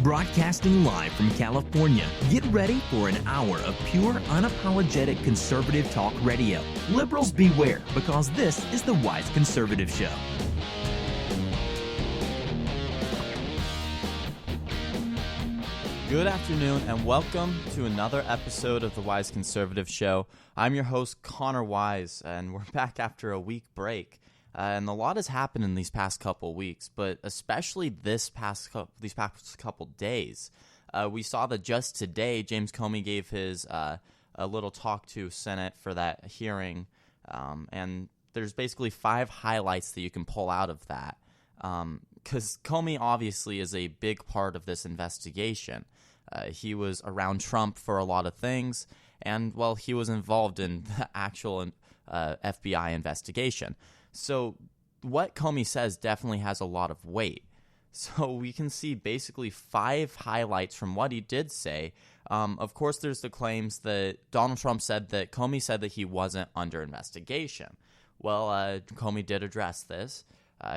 Broadcasting live from California, get ready for an hour of pure, unapologetic conservative talk radio. Liberals beware, because this is the Wise Conservative Show. Good afternoon and welcome to another episode of the Wise Conservative Show. I'm your host, Connor Wise, and we're back after a week break. And a lot has happened in these past couple weeks, but especially these past couple days. We saw that just today, James Comey gave his a little talk to Senate for that hearing, and there's basically 5 highlights that you can pull out of that. Because Comey obviously is a big part of this investigation. He was around Trump for a lot of things, and, well, he was involved in the actual FBI investigation. So what Comey says definitely has a lot of weight. So we can see basically 5 highlights from what he did say. Of course, there's the claims that Donald Trump said that Comey said that he wasn't under investigation. Well, Comey did address this.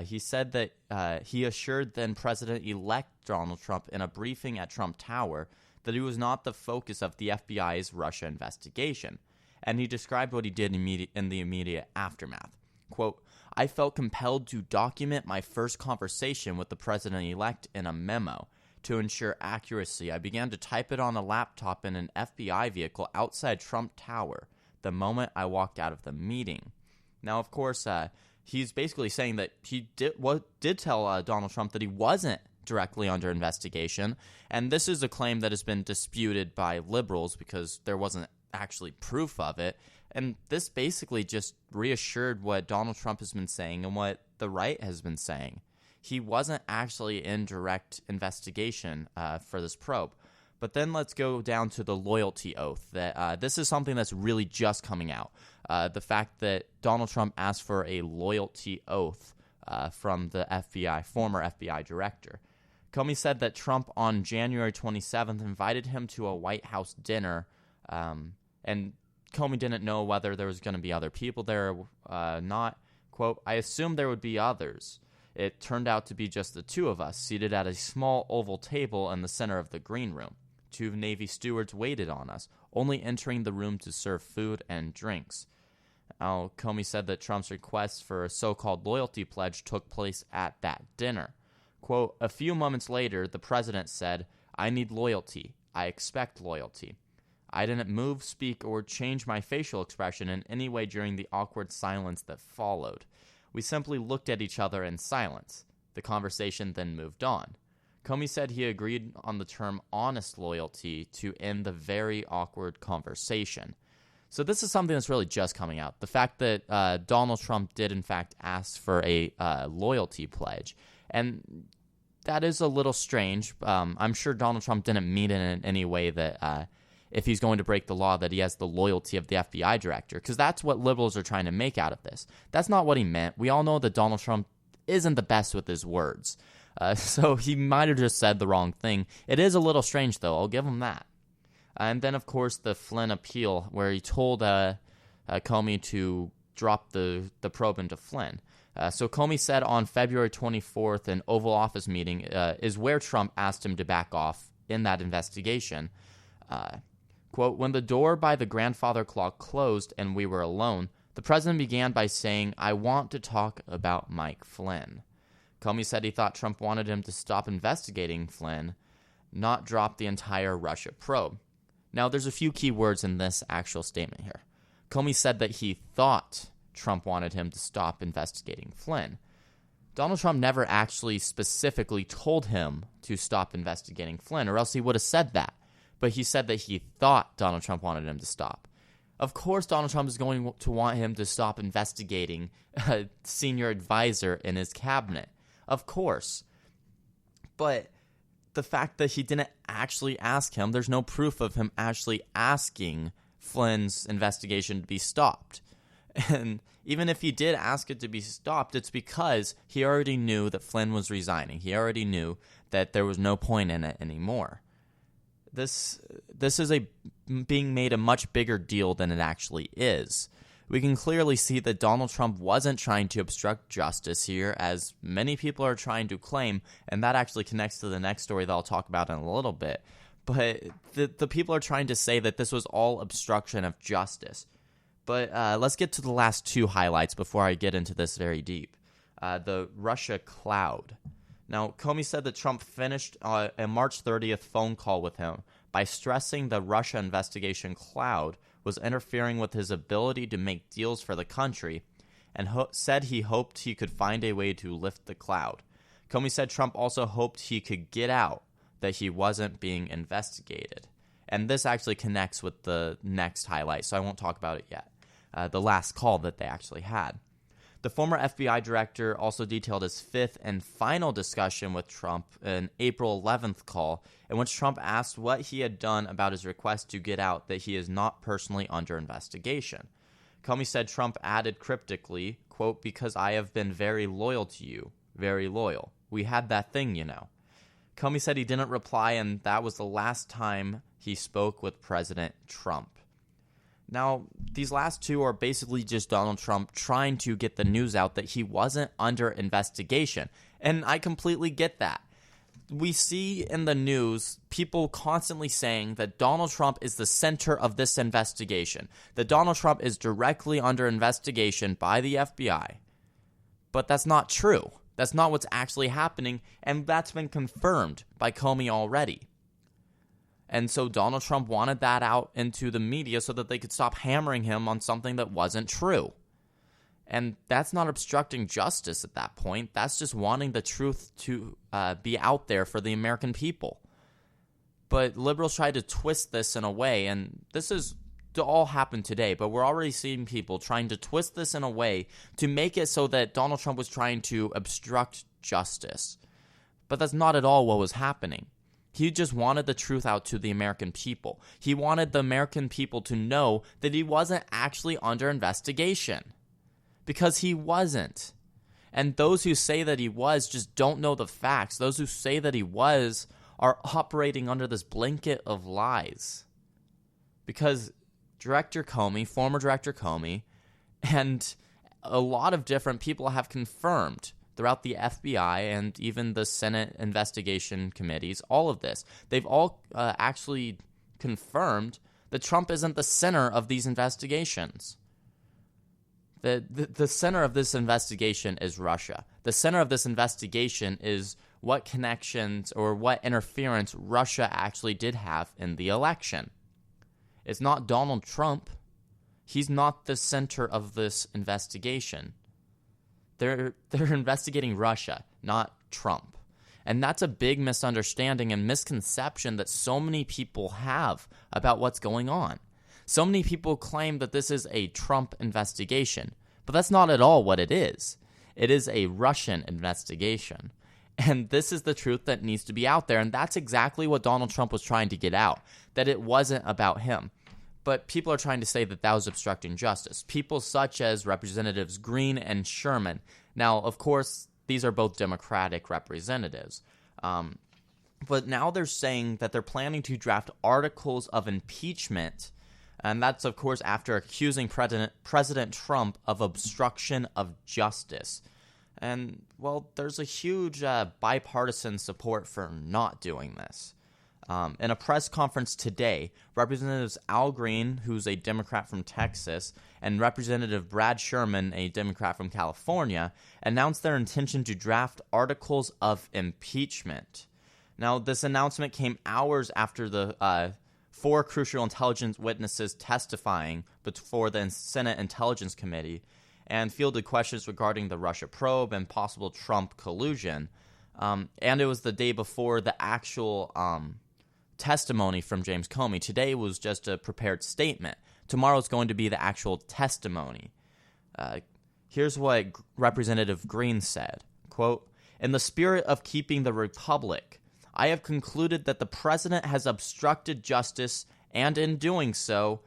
He said that he assured then President-elect Donald Trump in a briefing at Trump Tower that he was not the focus of the FBI's Russia investigation. And he described what he did in the immediate aftermath. Quote, I felt compelled to document my first conversation with the president-elect in a memo. To ensure accuracy, I began to type it on a laptop in an FBI vehicle outside Trump Tower the moment I walked out of the meeting. Now, of course, he's basically saying that he did tell Donald Trump that he wasn't directly under investigation, and this is a claim that has been disputed by liberals because there wasn't actually proof of it. And this basically just reassured what Donald Trump has been saying and what the right has been saying. He wasn't actually in direct investigation for this probe. But then let's go down to the loyalty oath. That this is something that's really just coming out. The fact that Donald Trump asked for a loyalty oath from the FBI, former FBI director. Comey said that Trump on January 27th invited him to a White House dinner, and Comey didn't know whether there was going to be other people there or not. Quote, I assumed there would be others. It turned out to be just the 2 of us, seated at a small oval table in the center of the green room. 2 Navy stewards waited on us, only entering the room to serve food and drinks. Now, Comey said that Trump's request for a so-called loyalty pledge took place at that dinner. Quote, a few moments later, the president said, I need loyalty. I expect loyalty. I didn't move, speak, or change my facial expression in any way during the awkward silence that followed. We simply looked at each other in silence. The conversation then moved on. Comey said he agreed on the term honest loyalty to end the very awkward conversation. So this is something that's really just coming out. The fact that Donald Trump did, in fact, ask for a loyalty pledge. And that is a little strange. I'm sure Donald Trump didn't mean it in any way that if he's going to break the law, that he has the loyalty of the FBI director, because that's what liberals are trying to make out of this. That's not what he meant. We all know that Donald Trump isn't the best with his words, so he might have just said the wrong thing. It is a little strange, though. I'll give him that. And then, of course, the Flynn appeal, where he told Comey to drop the probe into Flynn. So Comey said on February 24th, an Oval Office meeting is where Trump asked him to back off in that investigation. Quote, when the door by the grandfather clock closed and we were alone, the president began by saying, I want to talk about Mike Flynn. Comey said he thought Trump wanted him to stop investigating Flynn, not drop the entire Russia probe. Now, there's a few key words in this actual statement here. Comey said that he thought Trump wanted him to stop investigating Flynn. Donald Trump never actually specifically told him to stop investigating Flynn, or else he would have said that. But he said that he thought Donald Trump wanted him to stop. Of course, Donald Trump is going to want him to stop investigating a senior advisor in his cabinet. Of course. But the fact that he didn't actually ask him, there's no proof of him actually asking Flynn's investigation to be stopped. And even if he did ask it to be stopped, it's because he already knew that Flynn was resigning. He already knew that there was no point in it anymore. This is being made a much bigger deal than it actually is. We can clearly see that Donald Trump wasn't trying to obstruct justice here, as many people are trying to claim, and that actually connects to the next story that I'll talk about in a little bit. But the people are trying to say that this was all obstruction of justice. But let's get to the last two highlights before I get into this very deep. The Russia cloud. Now, Comey said that Trump finished a March 30th phone call with him by stressing the Russia investigation cloud was interfering with his ability to make deals for the country, and said he hoped he could find a way to lift the cloud. Comey said Trump also hoped he could get out, that he wasn't being investigated. And this actually connects with the next highlight, so I won't talk about it yet. The last call that they actually had. The former FBI director also detailed his fifth and final discussion with Trump, an April 11th call, in which Trump asked what he had done about his request to get out, that he is not personally under investigation. Comey said Trump added cryptically, quote, "because I have been very loyal to you, very loyal. We had that thing, you know." Comey said he didn't reply, and that was the last time he spoke with President Trump. Now, these last two are basically just Donald Trump trying to get the news out that he wasn't under investigation. And I completely get that. We see in the news people constantly saying that Donald Trump is the center of this investigation, that Donald Trump is directly under investigation by the FBI. But that's not true. That's not what's actually happening, and that's been confirmed by Comey already. And so Donald Trump wanted that out into the media so that they could stop hammering him on something that wasn't true. And that's not obstructing justice at that point. That's just wanting the truth to be out there for the American people. But liberals try to twist this in a way, and this is to all happen today, but we're already seeing people trying to twist this in a way to make it so that Donald Trump was trying to obstruct justice. But that's not at all what was happening. He just wanted the truth out to the American people. He wanted the American people to know that he wasn't actually under investigation. Because he wasn't. And those who say that he was just don't know the facts. Those who say that he was are operating under this blanket of lies. Because Director Comey, former Director Comey, and a lot of different people have confirmed throughout the FBI and even the Senate investigation committees, all of this. They've all actually confirmed that Trump isn't the center of these investigations. The center of this investigation is Russia. The center of this investigation is what connections or what interference Russia actually did have in the election. It's not Donald Trump. He's not the center of this investigation. They're investigating Russia, not Trump. And that's a big misunderstanding and misconception that so many people have about what's going on. So many people claim that this is a Trump investigation, but that's not at all what it is. It is a Russian investigation. And this is the truth that needs to be out there, and that's exactly what Donald Trump was trying to get out, that it wasn't about him. But people are trying to say that that was obstructing justice. People such as Representatives Green and Sherman. Now, of course, these are both Democratic representatives. But now they're saying that they're planning to draft articles of impeachment. And that's, of course, after accusing President Trump of obstruction of justice. And, well, there's a huge bipartisan support for not doing this. In a press conference today, Representatives Al Green, who's a Democrat from Texas, and Representative Brad Sherman, a Democrat from California, announced their intention to draft articles of impeachment. Now, this announcement came hours after the 4 crucial intelligence witnesses testifying before the Senate Intelligence Committee and fielded questions regarding the Russia probe and possible Trump collusion. And it was the day before the actual testimony from James Comey. Today was just a prepared statement. Tomorrow is going to be the actual testimony. Here's what Representative Green said, quote, "In the spirit of keeping the republic, I have concluded that the president has obstructed justice, and in doing so,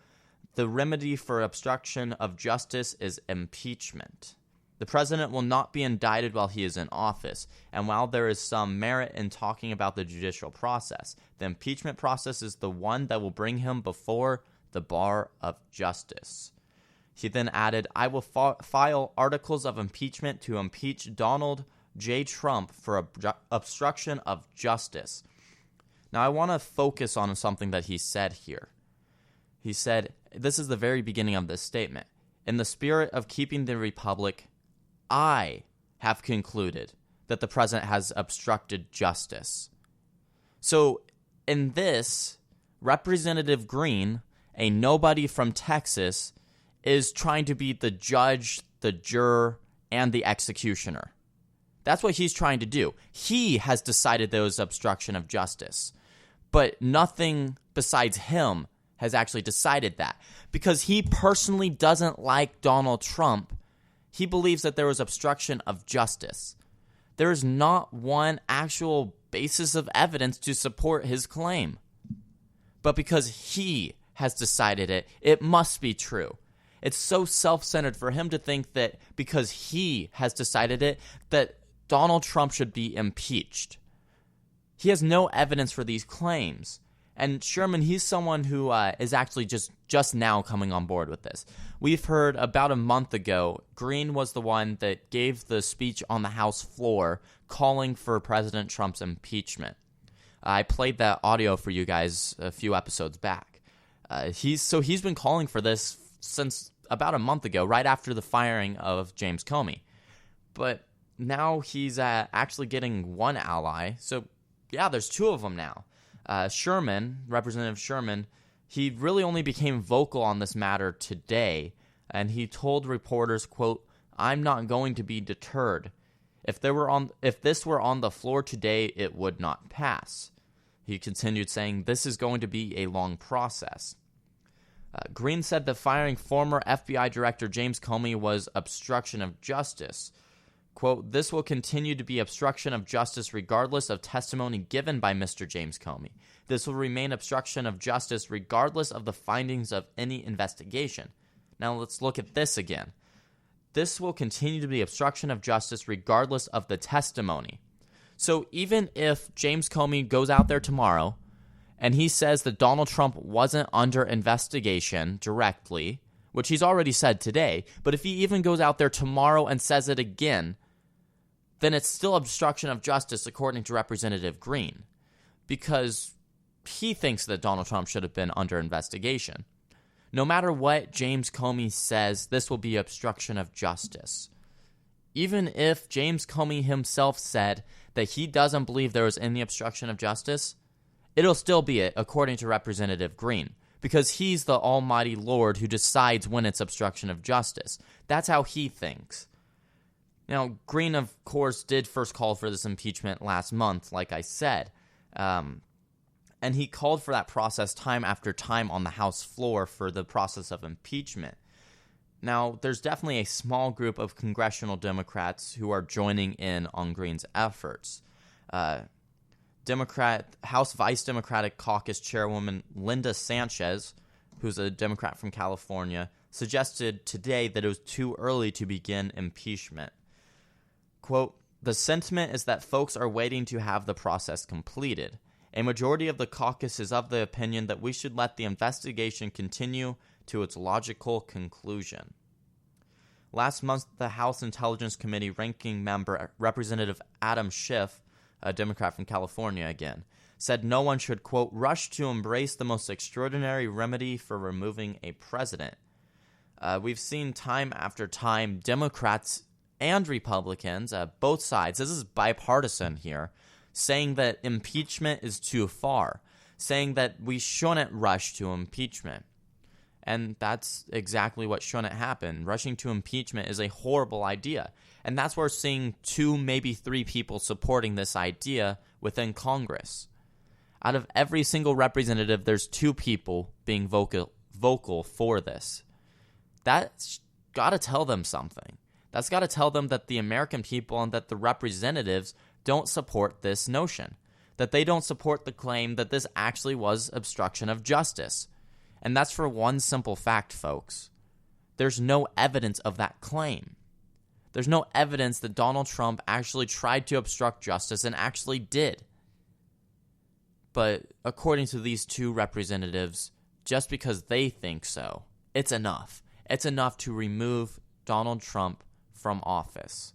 the remedy for obstruction of justice is impeachment. The president will not be indicted while he is in office, and while there is some merit in talking about the judicial process, the impeachment process is the one that will bring him before the bar of justice." He then added, I will file articles of impeachment to impeach Donald J. Trump for obstruction of justice. Now, I want to focus on something that he said here. He said, this is the very beginning of this statement. In the spirit of keeping the republic, I have concluded that the president has obstructed justice. So, in this, Representative Green, a nobody from Texas, is trying to be the judge, the juror, and the executioner. That's what he's trying to do. He has decided there was obstruction of justice. But nothing besides him has actually decided that. Because he personally doesn't like Donald Trump, he believes that there was obstruction of justice. There is not one actual basis of evidence to support his claim. But because he has decided it, it must be true. It's so self-centered for him to think that because he has decided it, that Donald Trump should be impeached. He has no evidence for these claims. And Sherman, he's someone who is actually just now coming on board with this. We've heard about a month ago, Green was the one that gave the speech on the House floor calling for President Trump's impeachment. I played that audio for you guys a few episodes back. He's been calling for this since about a month ago, right after the firing of James Comey. But now he's actually getting one ally. So, yeah, there's two of them now. Sherman, Representative Sherman, he really only became vocal on this matter today, and he told reporters, quote, I'm not going to be deterred. If this were on the floor today, it would not pass. He continued saying, this is going to be a long process. Green said that firing former FBI Director James Comey was obstruction of justice. Quote, this will continue to be obstruction of justice regardless of testimony given by Mr. James Comey. This will remain obstruction of justice regardless of the findings of any investigation. Now let's look at this again. This will continue to be obstruction of justice regardless of the testimony. So even if James Comey goes out there tomorrow and he says that Donald Trump wasn't under investigation directly, which he's already said today, but if he even goes out there tomorrow and says it again, then it's still obstruction of justice according to Representative Green, because he thinks that Donald Trump should have been under investigation. No matter what James Comey says, this will be obstruction of justice. Even if James Comey himself said that he doesn't believe there was any obstruction of justice, it'll still be it according to Representative Green, because he's the almighty Lord who decides when it's obstruction of justice. That's how he thinks. Now, Green, of course, did first call for this impeachment last month, like I said. And he called for that process time after time on the House floor for the process of impeachment. Now, there's definitely a small group of congressional Democrats who are joining in on Green's efforts. House Vice Democratic Caucus Chairwoman Linda Sanchez, who's a Democrat from California, suggested today that it was too early to begin impeachment. Quote, the sentiment is that folks are waiting to have the process completed. A majority of the caucus is of the opinion that we should let the investigation continue to its logical conclusion. Last month, the House Intelligence Committee ranking member, Representative Adam Schiff, a Democrat from California again, said no one should, quote, rush to embrace the most extraordinary remedy for removing a president. We've seen time after time Democrats and Republicans, both sides, this is bipartisan here, saying that impeachment is too far, saying that we shouldn't rush to impeachment. And that's exactly what shouldn't happen. Rushing to impeachment is a horrible idea. And that's where we're seeing 2, maybe 3 people supporting this idea within Congress. Out of every single representative, there's 2 people being vocal for this. That's got to tell them something. That's got to tell them that the American people and that the representatives don't support this notion, that they don't support the claim that this actually was obstruction of justice. And that's for one simple fact, folks. There's no evidence of that claim. There's no evidence that Donald Trump actually tried to obstruct justice and actually did. But according to these 2 representatives, just because they think so, it's enough. It's enough to remove Donald Trump from office.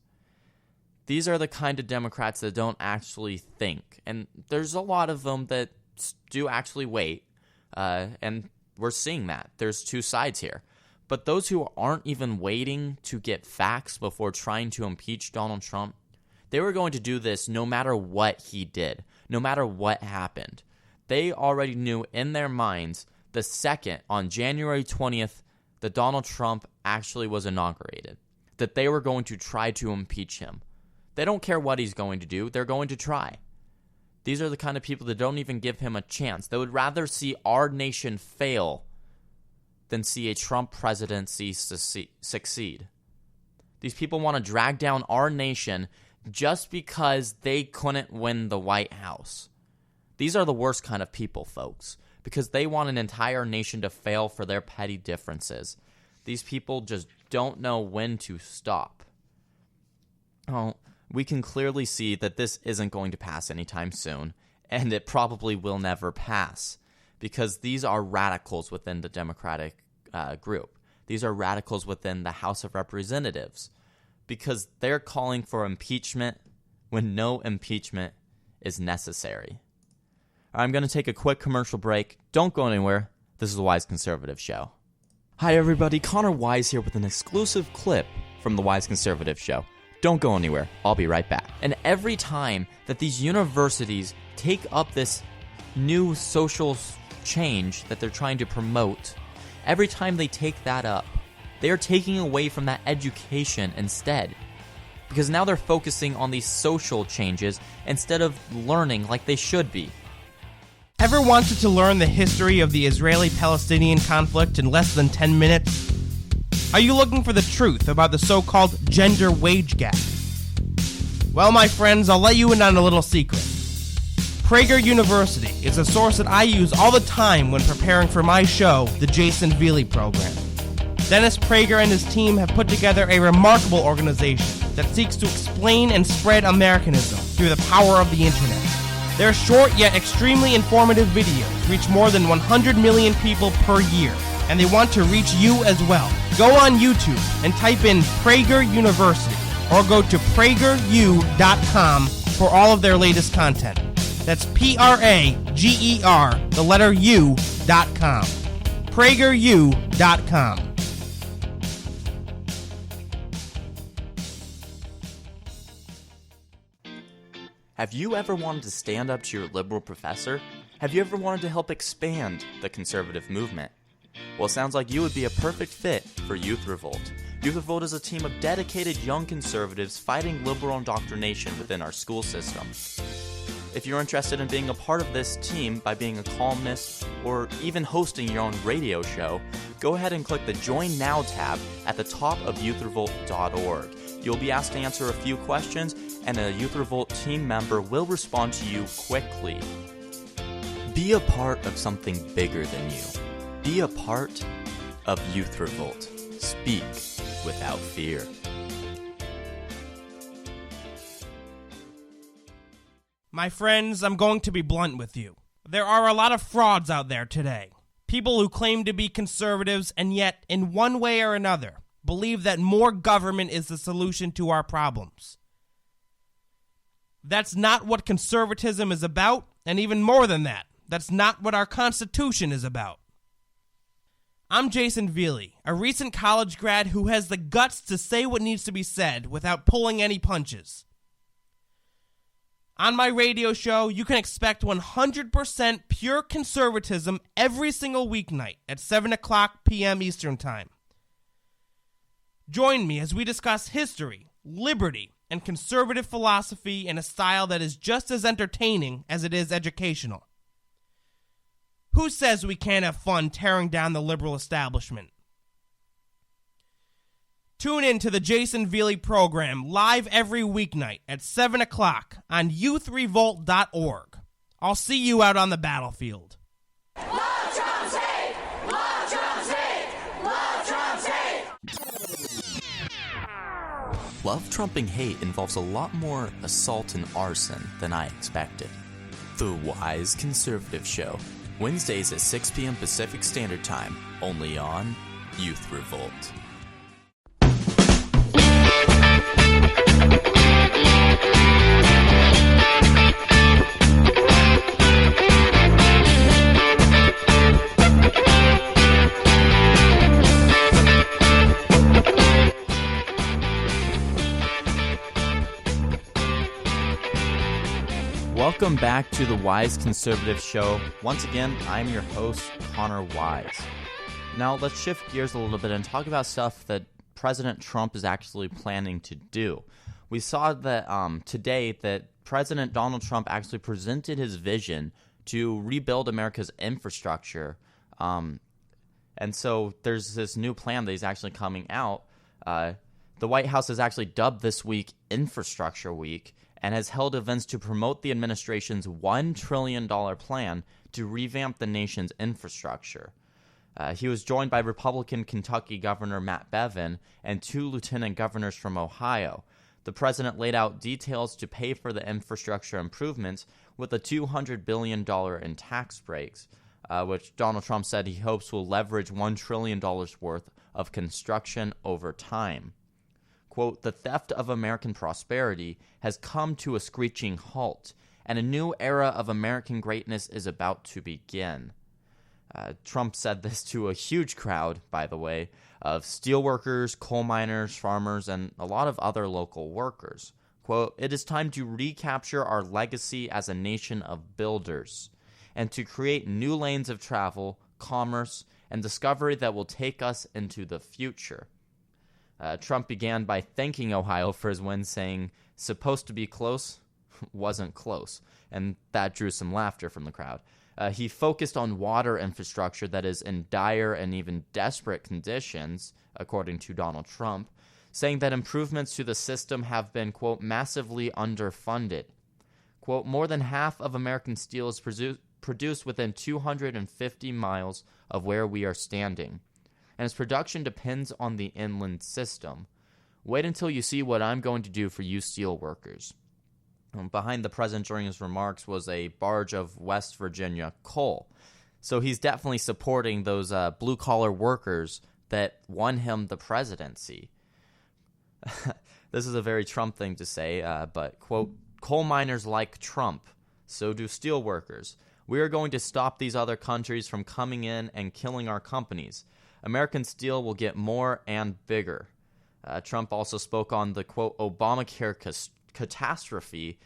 These are the kind of Democrats that don't actually think. And there's a lot of them that do actually wait. And we're seeing that. There's two sides here. But those who aren't even waiting to get facts before trying to impeach Donald Trump, they were going to do this no matter what he did, no matter what happened. They already knew in their minds the second, on January 20th, that Donald Trump actually was inaugurated, that they were going to try to impeach him. They don't care what he's going to do. They're going to try. These are the kind of people that don't even give him a chance. They would rather see our nation fail than see a Trump presidency succeed. These people want to drag down our nation just because they couldn't win the White House. These are the worst kind of people, folks, because they want an entire nation to fail for their petty differences. These people just don't know when to stop. Oh, we can clearly see that this isn't going to pass anytime soon, and it probably will never pass, because these are radicals within the Democratic group. These are radicals within the House of Representatives, because they're calling for impeachment when no impeachment is necessary. I'm going to take a quick commercial break. Don't go anywhere. This is the Wise Conservative Show. Hi everybody, Connor Wise here with an exclusive clip from the Wise Conservative Show. Don't go anywhere. I'll be right back. And every time that these universities take up this new social change that they're trying to promote, every time they take that up, they are taking away from that education instead. Because now they're focusing on these social changes instead of learning like they should be. Ever wanted to learn the history of the Israeli-Palestinian conflict in less than 10 minutes? Are you looking for the truth about the so-called gender wage gap? Well, my friends, I'll let you in on a little secret. Prager University is a source that I use all the time when preparing for my show, the Jason Veely Program. Dennis Prager and his team have put together a remarkable organization that seeks to explain and spread Americanism through the power of the internet. Their short yet extremely informative videos reach more than 100 million people per year, and they want to reach you as well. Go on YouTube and type in Prager University, or go to prageru.com for all of their latest content. That's Prager, the letter U.com. prageru.com. Have you ever wanted to stand up to your liberal professor? Have you ever wanted to help expand the conservative movement? Well, it sounds like you would be a perfect fit for Youth Revolt. Youth Revolt is a team of dedicated young conservatives fighting liberal indoctrination within our school system. If you're interested in being a part of this team by being a columnist or even hosting your own radio show, go ahead and click the Join Now tab at the top of youthrevolt.org. You'll be asked to answer a few questions, and a Youth Revolt team member will respond to you quickly. Be a part of something bigger than you. Be a part of Youth Revolt. Speak without fear. My friends, I'm going to be blunt with you. There are a lot of frauds out there today. People who claim to be conservatives and yet, in one way or another, believe that more government is the solution to our problems. That's not what conservatism is about, and even more than that, that's not what our Constitution is about. I'm Jason Veely, a recent college grad who has the guts to say what needs to be said without pulling any punches. On my radio show, you can expect 100% pure conservatism every single weeknight at 7 o'clock p.m. Eastern Time. Join me as we discuss history, liberty, and conservative philosophy in a style that is just as entertaining as it is educational. Who says we can't have fun tearing down the liberal establishment? Tune in to the Jason Veely Program live every weeknight at 7 o'clock on youthrevolt.org. I'll see you out on the battlefield. Love Trump's hate! Love Trump's hate! Love Trump's hate! Love trumping hate involves a lot more assault and arson than I expected. The Wise Conservative Show, Wednesdays at 6 p.m. Pacific Standard Time, only on youth revolt. Welcome back to the Wise Conservative Show. Once again, I'm your host, Connor Wise. Now, let's shift gears a little bit and talk about stuff that President Trump is actually planning to do. We saw that today that President Donald Trump actually presented his vision to rebuild America's infrastructure. And so there's this new plan that is actually coming out. The White House has actually dubbed this week Infrastructure Week, and has held events to promote the administration's $1 trillion plan to revamp the nation's infrastructure. He was joined by Republican Kentucky Governor Matt Bevin and 2 lieutenant governors from Ohio. The president laid out details to pay for the infrastructure improvements with a $200 billion in tax breaks, which Donald Trump said he hopes will leverage $1 trillion worth of construction over time. Quote, "The theft of American prosperity has come to a screeching halt, and a new era of American greatness is about to begin." Trump said this to a huge crowd, by the way, of steelworkers, coal miners, farmers, and a lot of other local workers. Quote, "It is time to recapture our legacy as a nation of builders, and to create new lanes of travel, commerce, and discovery that will take us into the future." Trump began by thanking Ohio for his win, saying, "Supposed to be close, wasn't close," and that drew some laughter from the crowd. He focused on water infrastructure that is in dire and even desperate conditions, according to Donald Trump, saying that improvements to the system have been, quote, "massively underfunded." Quote, "More than half of American steel is produced within 250 miles of where we are standing, and its production depends on the inland system. Wait until you see what I'm going to do for you steel workers." Behind the president during his remarks was a barge of West Virginia coal. So he's definitely supporting those blue-collar workers that won him the presidency. This is a very Trump thing to say, but, quote, "Coal miners like Trump, so do steel workers. We are going to stop these other countries from coming in and killing our companies. American steel will get more and bigger." Trump also spoke on the, quote, "Obamacare catastrophe,"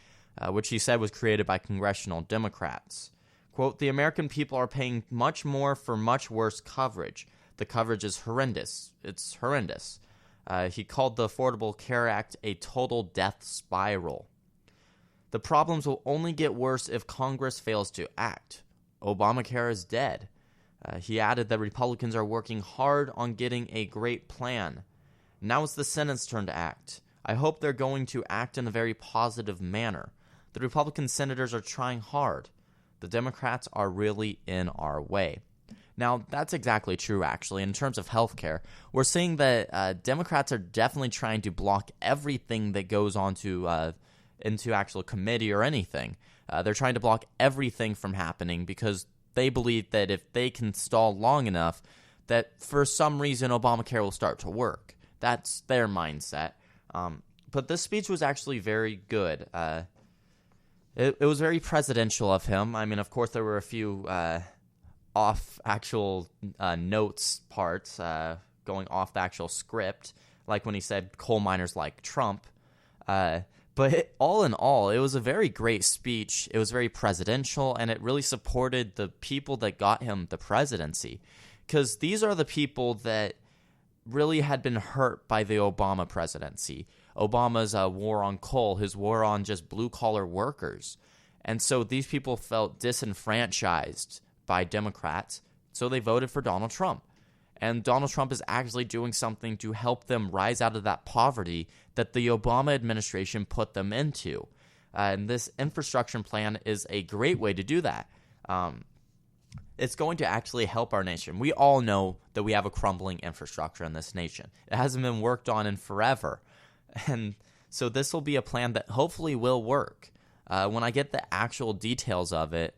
which he said was created by congressional Democrats. Quote, "The American people are paying much more for much worse coverage. The coverage is horrendous. It's horrendous." He called the Affordable Care Act a total death spiral. "The problems will only get worse if Congress fails to act. Obamacare is dead." He added that Republicans are working hard on getting a great plan. "Now it's the Senate's turn to act. I hope they're going to act in a very positive manner. The Republican senators are trying hard. The Democrats are really in our way." Now, that's exactly true, actually. In terms of healthcare, we're seeing that Democrats are definitely trying to block everything that goes on to into actual committee or anything. They're trying to block everything from happening because they believe that if they can stall long enough, that for some reason Obamacare will start to work. That's their mindset. But this speech was actually very good. It was very presidential of him. I mean, of course, there were a few off actual notes parts, going off the actual script, like when he said coal miners like Trump. But all in all, it was a very great speech. It was very presidential, and it really supported the people that got him the presidency. Because these are the people that really had been hurt by the Obama presidency. Obama's war on coal, his war on just blue-collar workers. And so these people felt disenfranchised by Democrats, so they voted for Donald Trump. And Donald Trump is actually doing something to help them rise out of that poverty that the Obama administration put them into. And this infrastructure plan is a great way to do that. It's going to actually help our nation. We all know that we have a crumbling infrastructure in this nation. It hasn't been worked on in forever. And so this will be a plan that hopefully will work. When I get the actual details of it,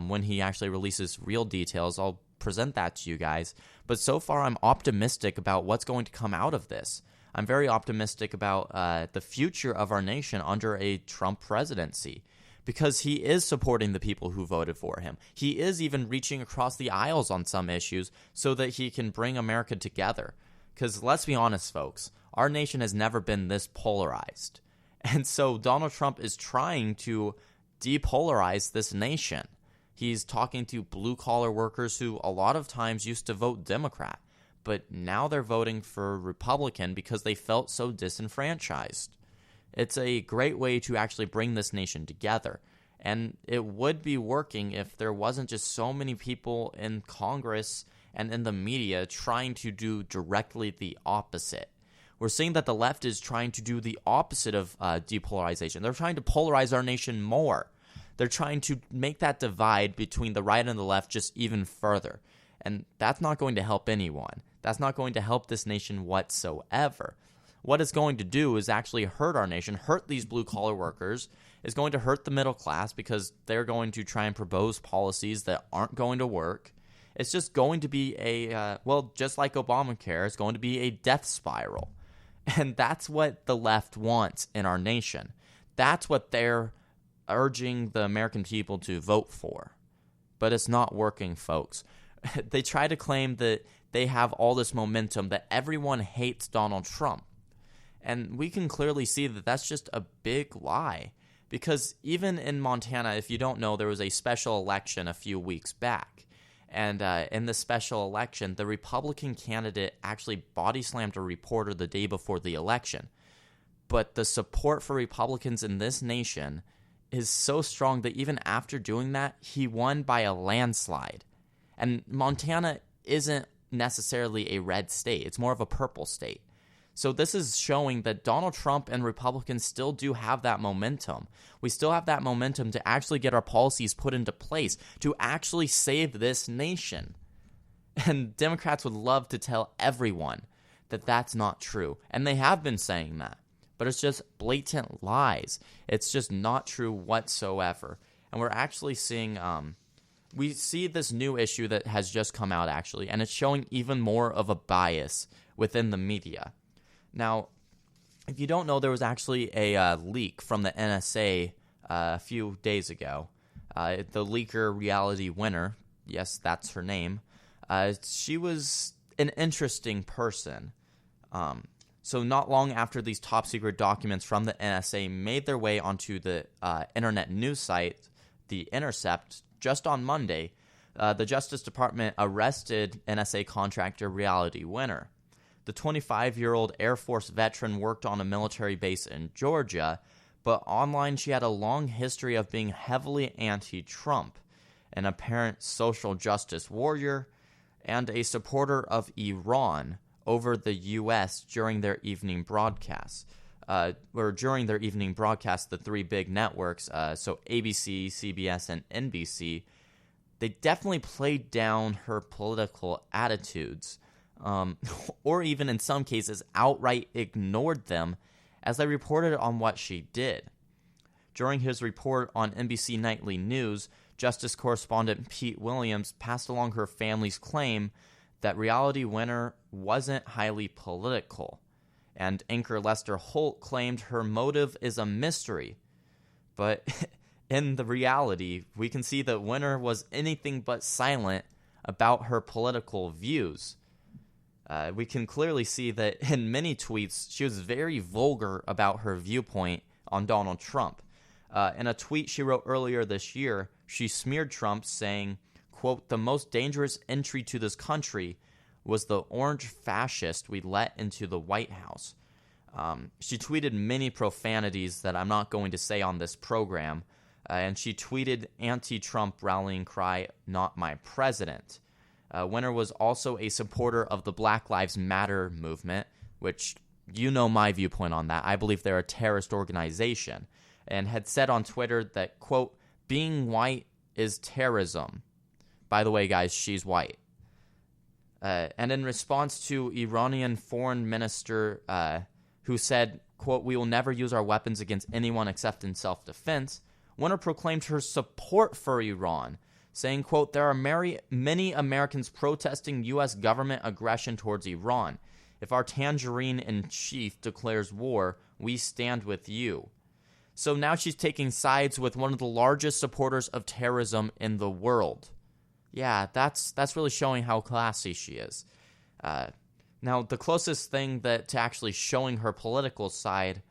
when he actually releases real details, I'll present that to you guys. But so far, I'm optimistic about what's going to come out of this. I'm very optimistic about the future of our nation under a Trump presidency, because he is supporting the people who voted for him. He is even reaching across the aisles on some issues so that he can bring America together. Because let's be honest, folks, our nation has never been this polarized. And so Donald Trump is trying to depolarize this nation. He's talking to blue-collar workers who a lot of times used to vote Democrat, but now they're voting for Republican because they felt so disenfranchised. It's a great way to actually bring this nation together, and it would be working if there wasn't just so many people in Congress and in the media trying to do directly the opposite. We're seeing that the left is trying to do the opposite of depolarization. They're trying to polarize our nation more. They're trying to make that divide between the right and the left just even further. And that's not going to help anyone. That's not going to help this nation whatsoever. What it's going to do is actually hurt our nation, hurt these blue-collar workers. It's going to hurt the middle class because they're going to try and propose policies that aren't going to work. It's just going to be just like Obamacare, it's going to be a death spiral. And that's what the left wants in our nation. That's what they're urging the American people to vote for. But it's not working, folks. They try to claim that they have all this momentum, that everyone hates Donald Trump. And we can clearly see that that's just a big lie. Because even in Montana, if you don't know, there was a special election a few weeks back. And in the special election, the Republican candidate actually body slammed a reporter the day before the election. But the support for Republicans in this nation is so strong that even after doing that, he won by a landslide. And Montana isn't necessarily a red state. It's more of a purple state. So this is showing that Donald Trump and Republicans still do have that momentum. We still have that momentum to actually get our policies put into place, to actually save this nation. And Democrats would love to tell everyone that that's not true. And they have been saying that. But it's just blatant lies. It's just not true whatsoever. And we're actually seeing... we see this new issue that has just come out, actually, and it's showing even more of a bias within the media. Now, if you don't know, there was actually a leak from the NSA a few days ago. The leaker Reality Winner, yes, that's her name, she was an interesting person. So not long after these top-secret documents from the NSA made their way onto the internet news site, The Intercept, just on Monday, the Justice Department arrested NSA contractor Reality Winner. The 25-year-old Air Force veteran worked on a military base in Georgia, but online she had a long history of being heavily anti-Trump, an apparent social justice warrior, and a supporter of Iran over the U.S. during their evening broadcasts. The three big networks, so ABC, CBS, and NBC, they definitely played down her political attitudes, or even in some cases outright ignored them as they reported on what she did. During his report on NBC Nightly News, Justice correspondent Pete Williams passed along her family's claim that Reality Winner wasn't highly political. And anchor Lester Holt claimed her motive is a mystery. But in the reality, we can see that Winner was anything but silent about her political views. We can clearly see that in many tweets, she was very vulgar about her viewpoint on Donald Trump. In a tweet she wrote earlier this year, she smeared Trump saying, quote, "The most dangerous entry to this country was the orange fascist we let into the White House." She tweeted many profanities that I'm not going to say on this program, and she tweeted anti-Trump rallying cry, "Not my president." Winner was also a supporter of the Black Lives Matter movement, which you know my viewpoint on that. I believe they're a terrorist organization, and had said on Twitter that, quote, "Being white is terrorism." By the way, guys, she's white. And in response to Iranian foreign minister who said, quote, "We will never use our weapons against anyone except in self-defense," Winner proclaimed her support for Iran, saying, quote, "There are many Americans protesting U.S. government aggression towards Iran. If our tangerine-in-chief declares war, we stand with you." So now she's taking sides with one of the largest supporters of terrorism in the world. Yeah, that's really showing how classy she is. Now, the closest thing to actually showing her political side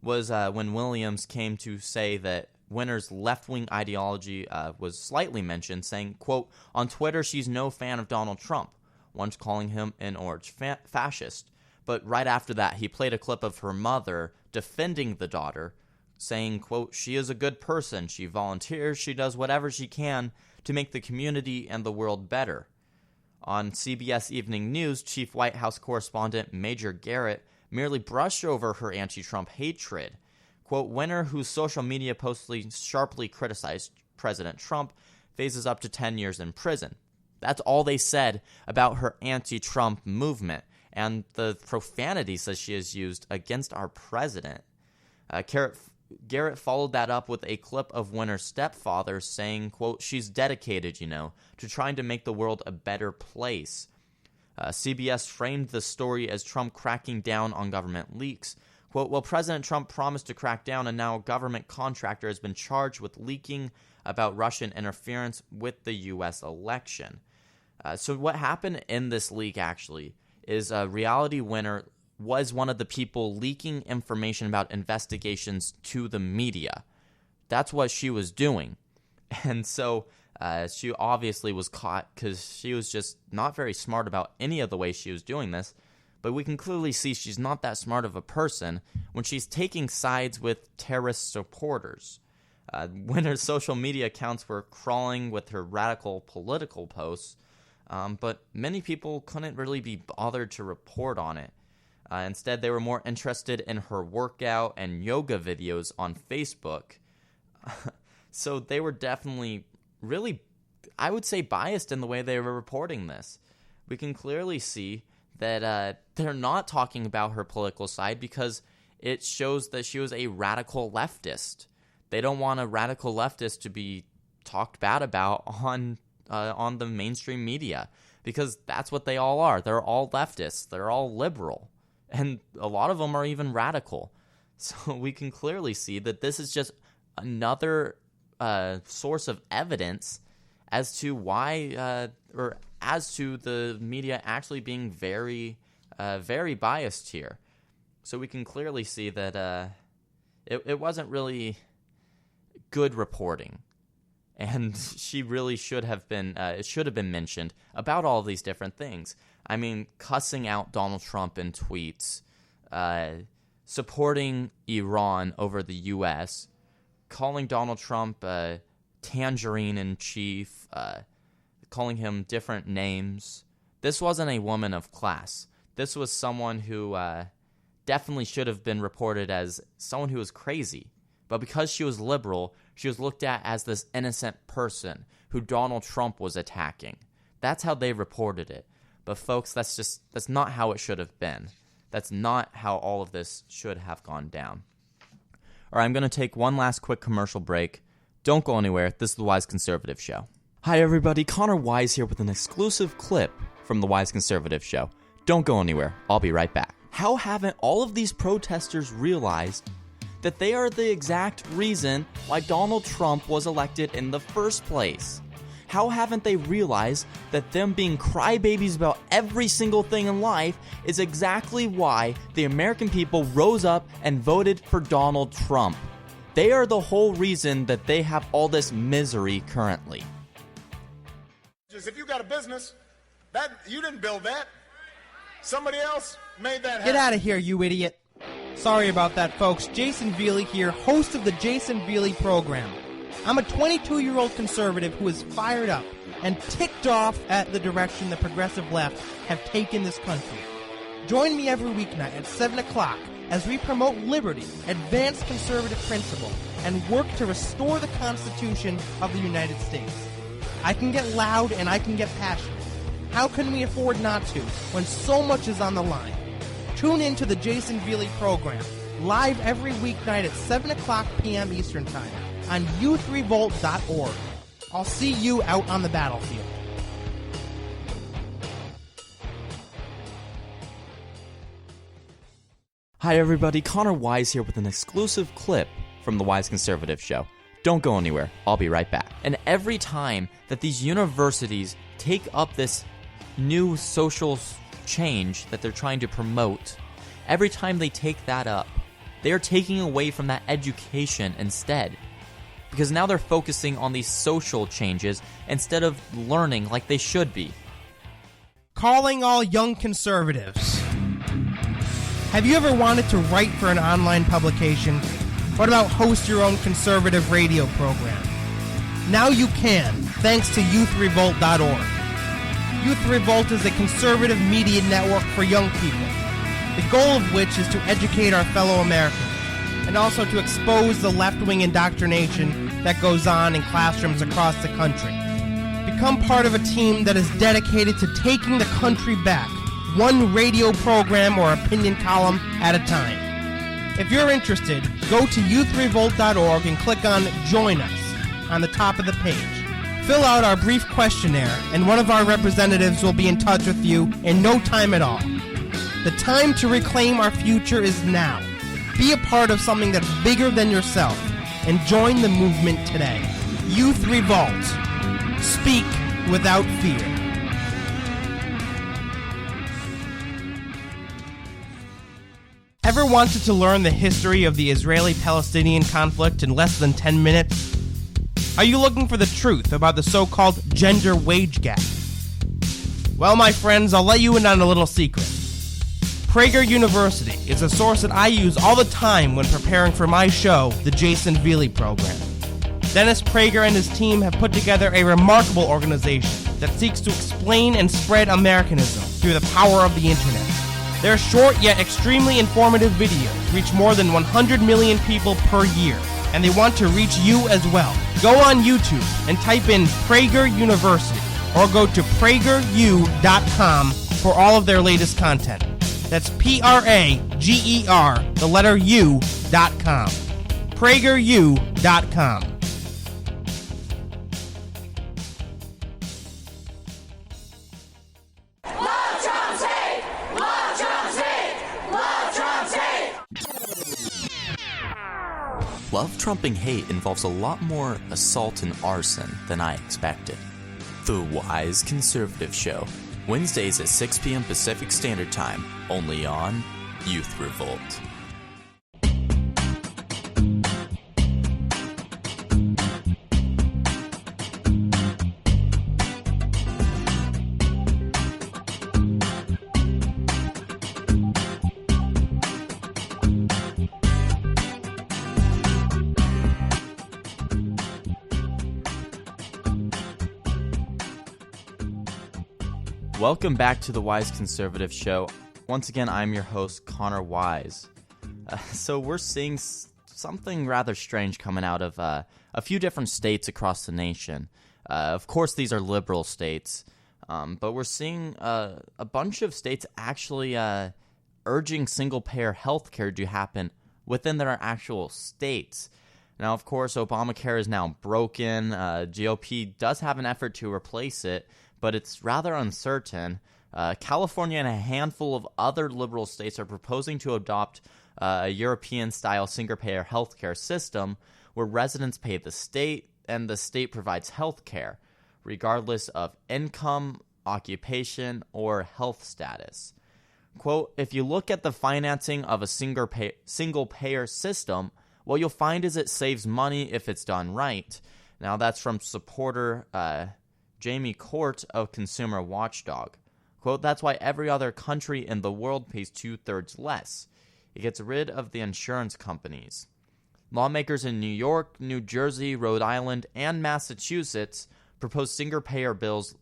was when Williams came to say that Winter's left-wing ideology was slightly mentioned, saying, quote, "On Twitter, she's no fan of Donald Trump," once calling him an orange fascist. But right after that, he played a clip of her mother defending the daughter, saying, quote, "She is a good person. She volunteers. She does whatever she can to make the community and the world better." On CBS Evening News, Chief White House correspondent Major Garrett merely brushed over her anti-Trump hatred. Quote, "Winter, whose social media posts sharply criticized President Trump, faces up to 10 years in prison." That's all they said about her anti-Trump movement and the profanities that she has used against our president. Garrett followed that up with a clip of Winter's stepfather saying, quote, "She's dedicated, to trying to make the world a better place." CBS framed the story as Trump cracking down on government leaks. Quote, "Well, President Trump promised to crack down, and now a government contractor has been charged with leaking about Russian interference with the U.S. election." So what happened in this leak, actually, is Reality Winter was one of the people leaking information about investigations to the media. That's what she was doing. And so she obviously was caught because she was just not very smart about any of the ways she was doing this. But we can clearly see she's not that smart of a person when she's taking sides with terrorist supporters. When her social media accounts were crawling with her radical political posts, but many people couldn't really be bothered to report on it. Instead, they were more interested in her workout and yoga videos on Facebook. So they were definitely really, I would say, biased in the way they were reporting this. We can clearly see that they're not talking about her political side because it shows that she was a radical leftist. They don't want a radical leftist to be talked bad about on the mainstream media because that's what they all are. They're all leftists. They're all liberal. And a lot of them are even radical. So we can clearly see that this is just another source of evidence as to why, or as to the media actually being very, very biased here. So we can clearly see that it wasn't really good reporting. And she really should have been, it should have been mentioned about all these different things. I mean, cussing out Donald Trump in tweets, supporting Iran over the U.S., calling Donald Trump tangerine-in-chief, calling him different names. This wasn't a woman of class. This was someone who definitely should have been reported as someone who was crazy. But because she was liberal, she was looked at as this innocent person who Donald Trump was attacking. That's how they reported it. But folks, that's not how it should have been. That's not how all of this should have gone down. All right, I'm going to take one last quick commercial break. Don't go anywhere. This is The Wise Conservative Show. Hi, everybody. Connor Wise here with an exclusive clip from The Wise Conservative Show. Don't go anywhere. I'll be right back. How haven't all of these protesters realized that they are the exact reason why Donald Trump was elected in the first place? How haven't they realized that them being crybabies about every single thing in life is exactly why the American people rose up and voted for Donald Trump? They are the whole reason that they have all this misery currently. If you got a business, that you didn't build that. Somebody else made that happen. Get out of here, you idiot. Sorry about that, folks. Jason Veely here, host of the Jason Veely program. I'm a 22-year-old conservative who is fired up and ticked off at the direction the progressive left have taken this country. Join me every weeknight at 7 o'clock as we promote liberty, advance conservative principle, and work to restore the Constitution of the United States. I can get loud and I can get passionate. How can we afford not to when so much is on the line? Tune in to the Jason Veely program, live every weeknight at 7 o'clock p.m. Eastern Time on youthrevolt.org. I'll see you out on the battlefield. Hi everybody, Connor Wise here with an exclusive clip from the Wise Conservative Show. Don't go anywhere, I'll be right back. And every time that these universities take up this new social change that they're trying to promote, every time they take that up, they are taking away from that education instead. Because now they're focusing on these social changes instead of learning like they should be. Calling all young conservatives. Have you ever wanted to write for an online publication? What about host your own conservative radio program? Now you can, thanks to youthrevolt.org. Youth Revolt is a conservative media network for young people, the goal of which is to educate our fellow Americans, and also to expose the left-wing indoctrination that goes on in classrooms across the country. Become part of a team that is dedicated to taking the country back, one radio program or opinion column at a time. If you're interested, go to youthrevolt.org and click on Join Us on the top of the page. Fill out our brief questionnaire, and one of our representatives will be in touch with you in no time at all. The time to reclaim our future is now. Be a part of something that's bigger than yourself, and join the movement today. Youth Revolt. Speak without fear. Ever wanted to learn the history of the Israeli-Palestinian conflict in less than 10 minutes? Are you looking for the truth about the so-called gender wage gap? Well, my friends, I'll let you in on a little secret. Prager University is a source that I use all the time when preparing for my show, The Jason Veely Program. Dennis Prager and his team have put together a remarkable organization that seeks to explain and spread Americanism through the power of the internet. Their short yet extremely informative videos reach more than 100 million people per year, and they want to reach you as well. Go on YouTube and type in Prager University, or go to prageru.com for all of their latest content. That's Prager, the letter U.com. prageru.com. Love Trump's hate! Love Trump's hate! Love Trump's hate! Love trumping hate involves a lot more assault and arson than I expected. The Wise Conservative Show, Wednesdays at 6 p.m. Pacific Standard Time, only on Youth Revolt. Welcome back to the Wise Conservative Show. Once again, I'm your host, Connor Wise. So we're seeing something rather strange coming out of a few different states across the nation. Of course, these are liberal states, but we're seeing a bunch of states actually urging single-payer health care to happen within their actual states. Now, of course, Obamacare is now broken. GOP does have an effort to replace it, but it's rather uncertain. California and a handful of other liberal states are proposing to adopt a European-style single-payer healthcare system where residents pay the state and the state provides health care, regardless of income, occupation, or health status. Quote, if you look at the financing of a single-payer system, what you'll find is it saves money if it's done right. Now, that's from supporter Jamie Court of Consumer Watchdog. Quote, that's why every other country in the world pays 2/3 less. It gets rid of the insurance companies. Lawmakers in New York, New Jersey, Rhode Island, and Massachusetts proposed single-payer bills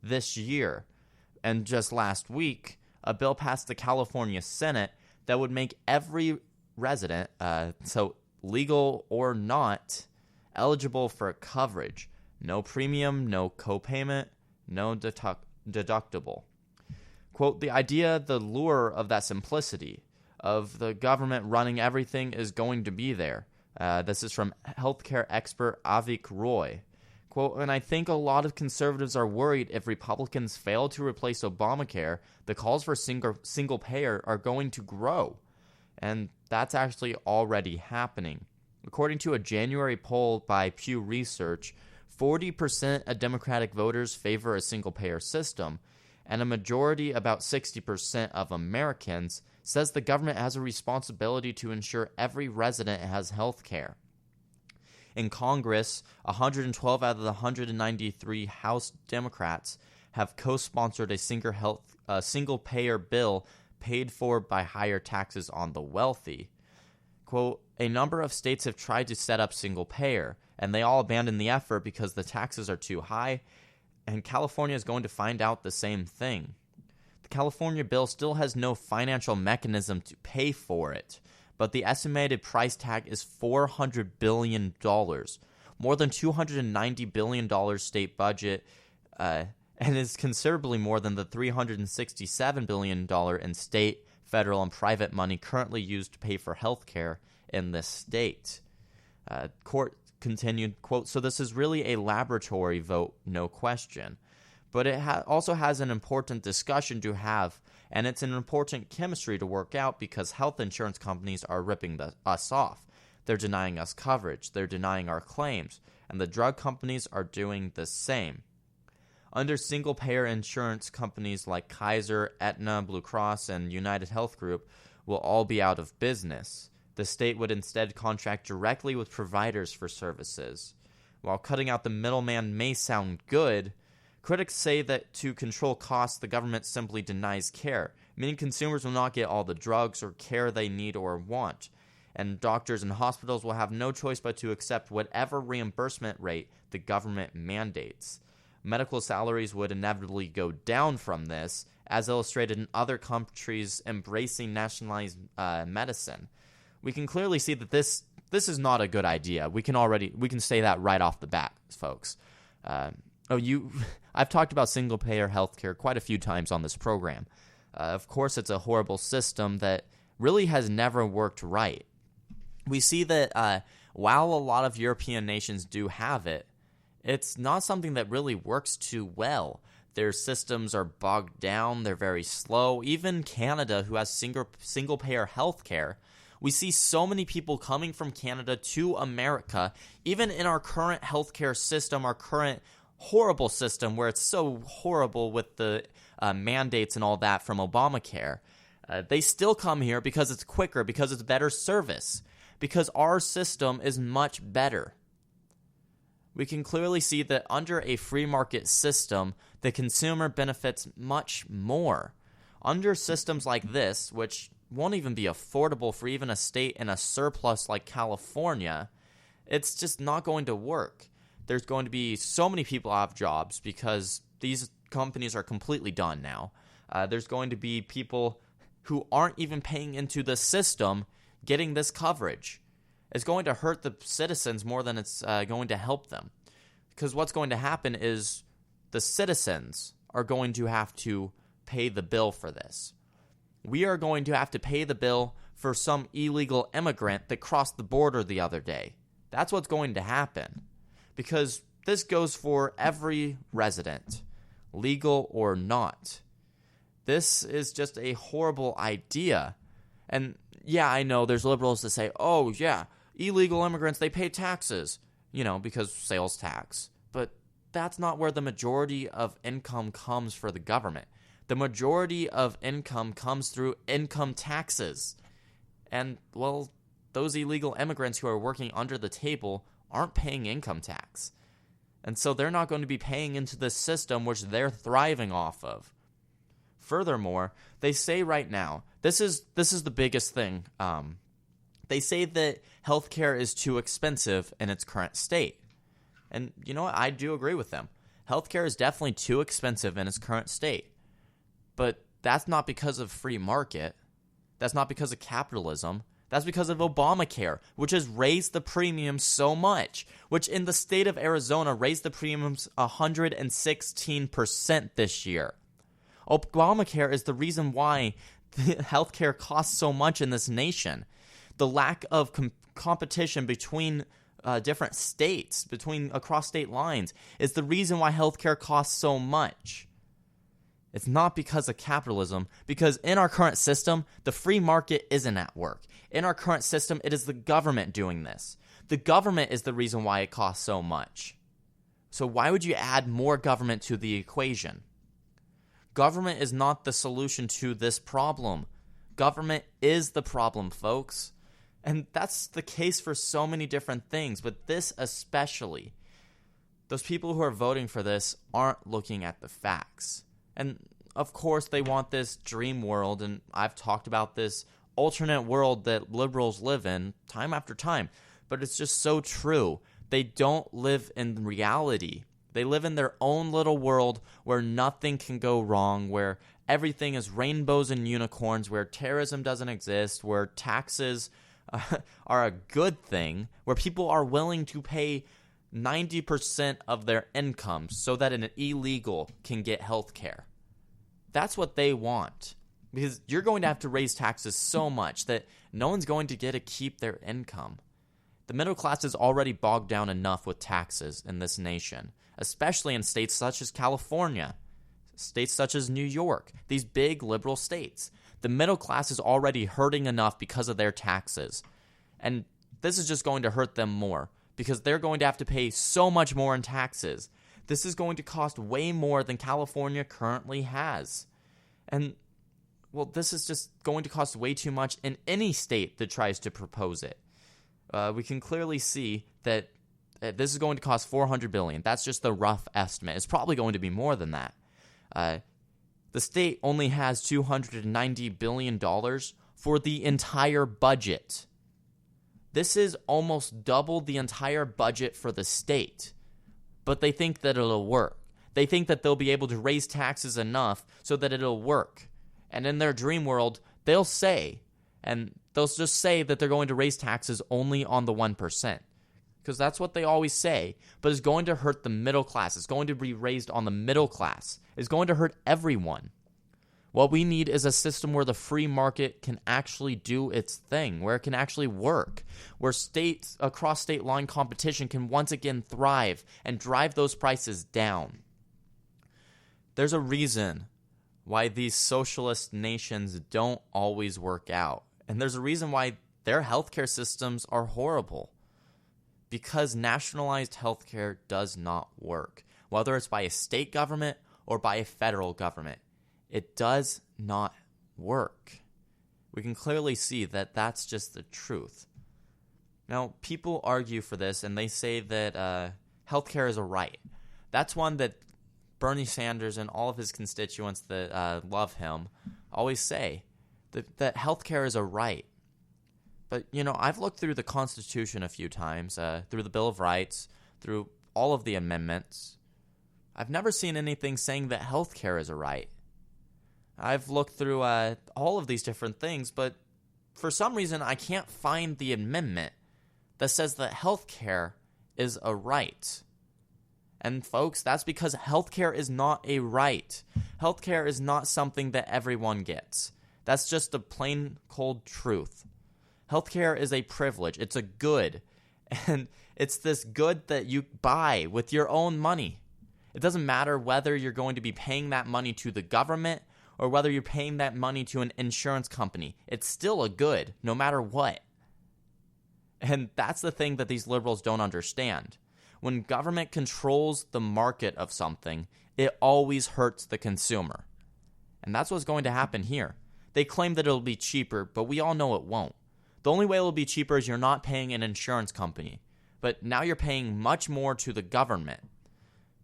this year. And just last week, a bill passed the California Senate that would make every resident, so legal or not, eligible for coverage. No premium, no copayment, no deductible. Quote, the idea, the lure of that simplicity, of the government running everything is going to be there. This is from healthcare expert Avik Roy. Quote, and I think a lot of conservatives are worried if Republicans fail to replace Obamacare, the calls for single payer are going to grow. And that's actually already happening. According to a January poll by Pew Research, 40% of Democratic voters favor a single payer system, and a majority, about 60% of Americans, says the government has a responsibility to ensure every resident has health care. In Congress, 112 out of the 193 House Democrats have co-sponsored a single-payer bill paid for by higher taxes on the wealthy. Quote, a number of states have tried to set up single-payer, and they all abandoned the effort because the taxes are too high, and California is going to find out the same thing. The California bill still has no financial mechanism to pay for it, but the estimated price tag is $400 billion, more than $290 billion state budget, and is considerably more than the $367 billion in state, federal, and private money currently used to pay for health care in this state. Court continued, quote, so this is really a laboratory vote, no question. But it also has an important discussion to have, and it's an important chemistry to work out because health insurance companies are ripping us off. They're denying us coverage. They're denying our claims. And the drug companies are doing the same. Under single-payer insurance, companies like Kaiser, Aetna, Blue Cross, and United Health Group will all be out of business. The state would instead contract directly with providers for services. While cutting out the middleman may sound good, critics say that to control costs, the government simply denies care, meaning consumers will not get all the drugs or care they need or want, and doctors and hospitals will have no choice but to accept whatever reimbursement rate the government mandates. Medical salaries would inevitably go down from this, as illustrated in other countries embracing nationalized medicine. We can clearly see that this is not a good idea. We can say that right off the bat, folks. I've talked about single-payer healthcare quite a few times on this program. Of course, it's a horrible system that really has never worked right. We see that while a lot of European nations do have it, it's not something that really works too well. Their systems are bogged down. They're very slow. Even Canada, who has single-payer healthcare, we see so many people coming from Canada to America, even in our current healthcare system, our current horrible system where it's so horrible with the mandates and all that from Obamacare. They still come here because it's quicker, because it's better service, because our system is much better. We can clearly see that under a free market system, the consumer benefits much more. Under systems like this, which won't even be affordable for even a state in a surplus like California, it's just not going to work. There's going to be so many people out of jobs because these companies are completely done now. There's going to be people who aren't even paying into the system getting this coverage. It's going to hurt the citizens more than it's going to help them. Because what's going to happen is the citizens are going to have to pay the bill for this. We are going to have to pay the bill for some illegal immigrant that crossed the border the other day. That's what's going to happen. Because this goes for every resident, legal or not. This is just a horrible idea. And yeah, I know there's liberals that say, oh yeah, illegal immigrants, they pay taxes, because sales tax. But that's not where the majority of income comes for the government. The majority of income comes through income taxes. And, well, those illegal immigrants who are working under the table aren't paying income tax. And so they're not going to be paying into the system which they're thriving off of. Furthermore, they say right now, this is the biggest thing. They say that healthcare is too expensive in its current state. And you know what? I do agree with them. Healthcare is definitely too expensive in its current state. But that's not because of free market. That's not because of capitalism. That's because of Obamacare, which has raised the premiums so much, which in the state of Arizona raised the premiums 116% this year. Obamacare is the reason why healthcare costs so much in this nation. The lack of competition between different states, across state lines, is the reason why healthcare costs so much. It's not because of capitalism, because in our current system, the free market isn't at work. In our current system, it is the government doing this. The government is the reason why it costs so much. So why would you add more government to the equation? Government is not the solution to this problem. Government is the problem, folks. And that's the case for so many different things, but this especially. Those people who are voting for this aren't looking at the facts. And of course they want this dream world, and I've talked about this alternate world that liberals live in time after time, but it's just so true. They don't live in reality. They live in their own little world where nothing can go wrong, where everything is rainbows and unicorns, where terrorism doesn't exist, where taxes are a good thing, where people are willing to pay 90% of their income so that an illegal can get health care. That's what they want. Because you're going to have to raise taxes so much that no one's going to get to keep their income. The middle class is already bogged down enough with taxes in this nation, especially in states such as California, states such as New York, these big liberal states. The middle class is already hurting enough because of their taxes. And this is just going to hurt them more because they're going to have to pay so much more in taxes. This is going to cost way more than California currently has. And, well, this is just going to cost way too much in any state that tries to propose it. We can clearly see that this is going to cost $400 billion. That's just the rough estimate. It's probably going to be more than that. The state only has $290 billion for the entire budget. This is almost double the entire budget for the state. But they think that it'll work. They think that they'll be able to raise taxes enough so that it'll work. And in their dream world, they'll say that they're going to raise taxes only on the 1%. Because that's what they always say. But it's going to hurt the middle class. It's going to be raised on the middle class. It's going to hurt everyone. What we need is a system where the free market can actually do its thing, where it can actually work, where states across state line competition can once again thrive and drive those prices down. There's a reason why these socialist nations don't always work out. And there's a reason why their healthcare systems are horrible. Because nationalized healthcare does not work. Whether it's by a state government or by a federal government, it does not work. We can clearly see that that's just the truth. Now, people argue for this, and they say that healthcare is a right. That's one that Bernie Sanders and all of his constituents that love him always say, that healthcare is a right. But, I've looked through the Constitution a few times, through the Bill of Rights, through all of the amendments. I've never seen anything saying that healthcare is a right. I've looked through all of these different things, but for some reason I can't find the amendment that says that healthcare is a right. And folks, that's because healthcare is not a right. Healthcare is not something that everyone gets. That's just the plain cold truth. Healthcare is a privilege. It's a good. And it's this good that you buy with your own money. It doesn't matter whether you're going to be paying that money to the government or whether you're paying that money to an insurance company. It's still a good, no matter what. And that's the thing that these liberals don't understand. When government controls the market of something, it always hurts the consumer. And that's what's going to happen here. They claim that it'll be cheaper, but we all know it won't. The only way it'll be cheaper is you're not paying an insurance company. But now you're paying much more to the government.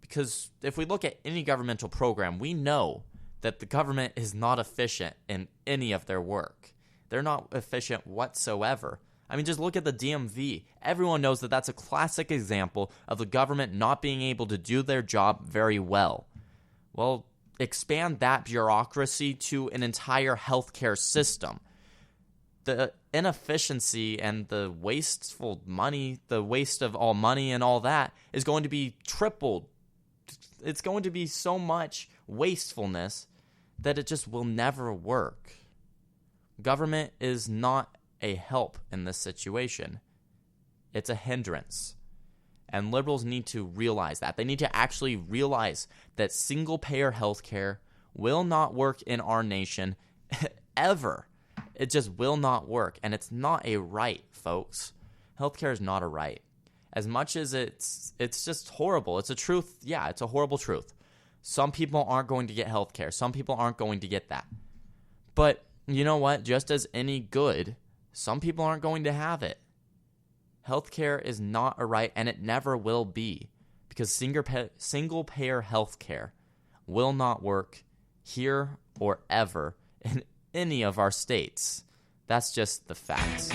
Because if we look at any governmental program, we know that the government is not efficient in any of their work. They're not efficient whatsoever. I mean, just look at the DMV. Everyone knows that that's a classic example of the government not being able to do their job very well. Well, expand that bureaucracy to an entire healthcare system. The inefficiency and the wasteful money, the waste of all money and all that is going to be tripled. It's going to be so much wastefulness that it just will never work. Government is not a help in this situation. It's a hindrance. And liberals need to realize that. They need to actually realize that single-payer healthcare will not work in our nation ever. It just will not work. And it's not a right, folks. Healthcare is not a right. As much as it's just horrible. It's a truth. Yeah, it's a horrible truth. Some people aren't going to get healthcare. Some people aren't going to get that. But you know what? Just as any good, some people aren't going to have it. Healthcare is not a right, and it never will be, because single-payer healthcare will not work here or ever in any of our states. That's just the facts.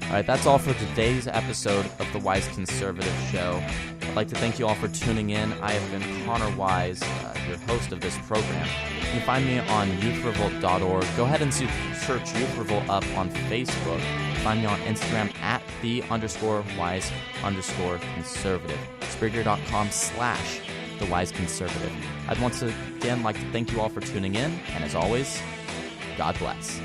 All right, that's all for today's episode of the Wise Conservative Show. I'd like to thank you all for tuning in. I have been Connor Wise, your host of this program. You can find me on youthrevolt.org. Go ahead and search Youth Revolt up on Facebook. Find me on Instagram at @the_wise_conservative. Spreaker.com/thewiseconservative. I'd once again like to thank you all for tuning in, and as always, God bless.